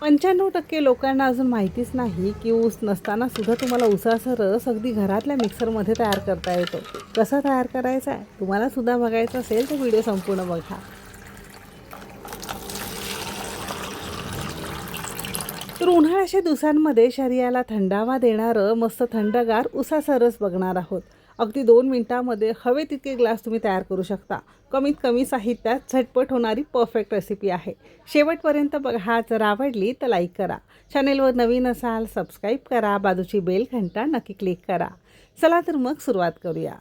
95% लोकांना अजून माहितीच नाही की ऊस नसताना सुद्धा तुम्हाला ऊसाचा रस अगदी घरातल्या मिक्सरमध्ये तयार करता येतो. कसा तयार करायचा आहे तुम्हाला सुद्धा बघायचं असेल तर व्हिडिओ संपूर्ण बघा. तर उन्हाळ्याच्या दिवसांमध्ये शरीराला थंडावा देणारं मस्त थंडगार उसाचा रस बघणार आहोत. अगदी 2 मिनिटांमध्ये हवे तितके ग्लास तुम्ही तयार करू शकता. कमीत कमी साहित्यात झटपट होणारी परफेक्ट रेसिपी आहे. शेवटपर्यंत बघा. जर आवडली तर लाईक करा. चॅनेलवर नवीन असाल सबस्क्राईब करा. बाजूची बेल घंटा नक्की क्लिक करा. चला तर मग सुरुवात करूया.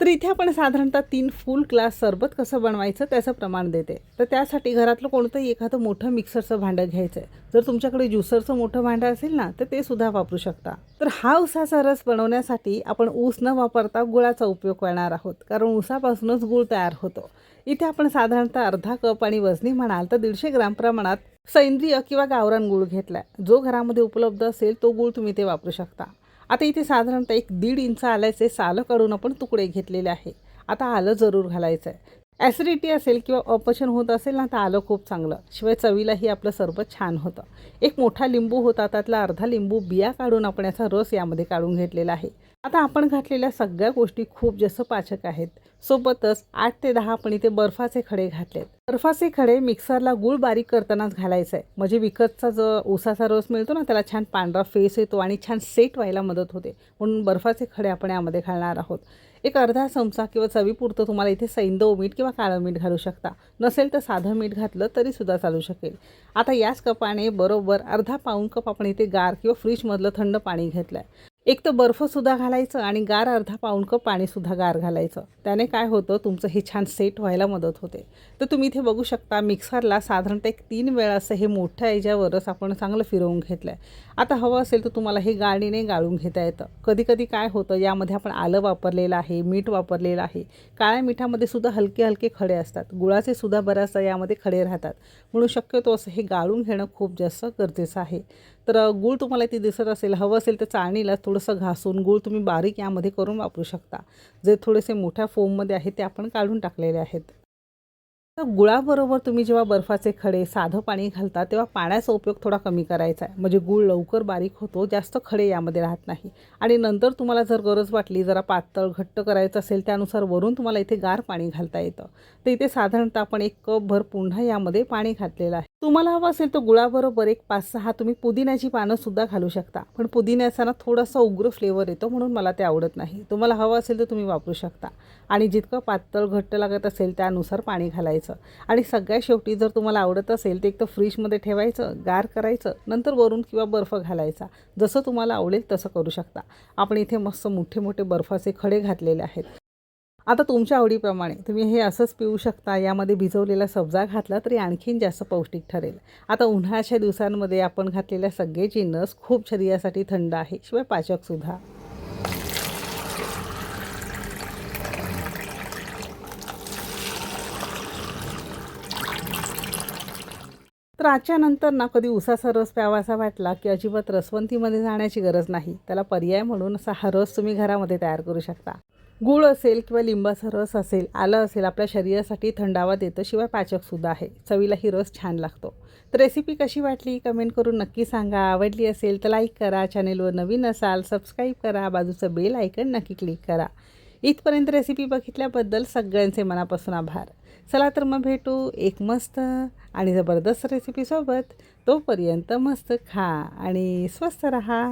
तर इथे आपण साधारणतः 3 फुल ग्लास सरबत कसं बनवायचं त्याचं प्रमाण देते. तर त्यासाठी घरातलं कोणतंही एखादं मोठं मिक्सरचं भांडं घ्यायचं आहे. जर तुमच्याकडे ज्युसरचं मोठं भांडं असेल ना तर ते सुद्धा वापरू शकता. तर हा ऊसाचा रस बनवण्यासाठी आपण ऊस न वापरता गुळाचा उपयोग करणार आहोत, कारण ऊसापासूनच गूळ तयार होतो. इथे आपण साधारणतः अर्धा कप आणि वजनी म्हणाल तर 150 ग्राम प्रमाणात सेंद्रिय किंवा गावरान गूळ घेतलाय. जो घरामध्ये उपलब्ध असेल तो गूळ तुम्ही ते वापरू शकता. आता इथे साधारणतः 1-1.5 इंच आल्याचे सालं काढून आपण तुकडे घेतलेले आहे. आता आलं जरूर घालायचं आहे. ॲसिडिटी असेल किंवा अपचन होत असेल ना तर आलं खूप चांगलं. शिवाय चवीलाही आपलं सरबत छान होतं. एक मोठा लिंबू होता, त्यातला अर्धा लिंबू बिया काढून आपण याचा रस यामध्ये काढून घेतलेला आहे. आता आपण घातलेल्या सगळ्या गोष्टी खूप जास्त पाचक आहेत. सोबतच 8 ते 10 आपण इथे बर्फाचे खडे घातलेत. बर्फाचे खडे मिक्सरला गूळ बारीक करतानाच घालायचं आहे, म्हणजे विकतचा जो ऊसाचा रस मिळतो ना त्याला छान पांढरा फेस येतो आणि छान सेट व्हायला मदत होते. म्हणून बर्फाचे खडे आपण यामध्ये घालणार आहोत. एक अर्धा चमचा किंवा चवीपुरतं तुम्हाला इथे सैंधव मीठ किंवा काळं मीठ घालू शकता. नसेल तर साधं मीठ घातलं तरी सुद्धा चालू शकेल. आता याच कपाने बरोबर अर्धा पाऊण कप आपण इथे गार किंवा फ्रीजमधलं थंड पाणी घेतलं आहे. एक तर बर्फसुद्धा घालायचं आणि गार अर्धा पाऊण कप पाणीसुद्धा गार घालायचं. त्याने काय होतं, तुमचं हे छान सेट व्हायला मदत होते. तर तुम्ही इथे बघू शकता मिक्सरला साधारणतः 3 वेळा असं हे मोठ्या याच्यावरच आपण चांगलं फिरवून घेतलं आहे. आता हवं असेल तर तुम्हाला हे गाळणीने गाळून घेता येतं. कधी कधी काय होतं, यामध्ये आपण आलं वापरलेलं आहे, मीठ वापरलेलं आहे. काळ्या मिठामध्ये सुद्धा हलके हलके खडे असतात. गुळाचे सुद्धा बऱ्याचदा यामध्ये खडे राहतात. म्हणून शक्यतो असं हे गाळून घेणं खूप जास्त गरजेचं आहे. तर गूळ तुम्हाला इथे दिसत असेल. हवं असेल तर चाळणीला थोडंसं घासून गूळ तुम्ही बारीक यामध्ये करून वापरू शकता. जे थोडेसे मोठ्या फोममध्ये आहे ते आपण काढून टाकलेले आहेत. तर गुळाबरोबर तुम्ही जेव्हा बर्फाचे खडे साधं पाणी घालता तेव्हा पाण्याचा उपयोग थोडा कमी करायचा आहे, म्हणजे गूळ लवकर बारीक होतो, जास्त खडे यामध्ये राहत नाही. आणि नंतर तुम्हाला जर गरज वाटली जरा पातळ घट्ट करायचं असेल त्यानुसार वरून तुम्हाला इथे गार पाणी घालता येतं. तर इथे साधारणतः आपण 1 कपभर पुन्हा यामध्ये पाणी घातलेलं आहे. तुम्हाला हवं असेल तर गुळाबरोबर एक 5-6 तुम्ही पुदिन्याची पानं सुद्धा घालू शकता, पण पुदिन्याचा ना थोडासा उग्र फ्लेवर येतो म्हणून मला ते आवडत नाही. तुम्हाला हवं असेल तर तुम्ही वापरू शकता. आणि जितकं पातळ घट्ट लागत असेल त्यानुसार पाणी घालायचं. आणि सगळ्यात शेवटी जर तुम्हाला आवडत असेल तर एक तर फ्रीजमध्ये ठेवायचं, गार करायचं, नंतर वरून किंवा बर्फ घालायचा. जसं तुम्हाला आवडेल तसं करू शकता. आपण इथे मस्त मोठे मोठे बर्फाचे खडे घातलेले आहेत. आता तुमच्या आवडीप्रमाणे तुम्ही हे असंच पिऊ शकता. यामध्ये भिजवलेला सब्जा घातला तरी आणखीन जास्त पौष्टिक ठरेल. आता उन्हाळ्याच्या दिवसांमध्ये आपण घातलेल्या सगळे जिन्नस खूप शरीरासाठी थंड आहे, शिवाय पाचकसुद्धा. तर आजच्या नंतर ना कधी उसाचा रस प्यावासा वाटला की अजिबात रसवंतीमध्ये जाण्याची गरज नाही. त्याला पर्याय म्हणून असा हा रस तुम्ही घरामध्ये तयार करू शकता. गूळ असेल किंवा लिंबाचा रस असेल, आलं असेल, आपल्या शरीरासाठी थंडावा देतं, शिवाय पाचकसुद्धा आहे. चवीलाही रस छान लागतो. तर रेसिपी कशी वाटली कमेंट करून नक्की सांगा. आवडली असेल तर लाईक करा. चॅनेलवर नवीन असाल सबस्क्राईब करा. बाजूचं बेल आयकन नक्की क्लिक करा. इथपर्यंत रेसिपी बघितल्याबद्दल सगळ्यांचे मनापासून आभार. चला तर मग भेटू एक मस्त आणि जबरदस्त रेसिपीसोबत. तोपर्यंत मस्त खा आणि स्वस्त रहा.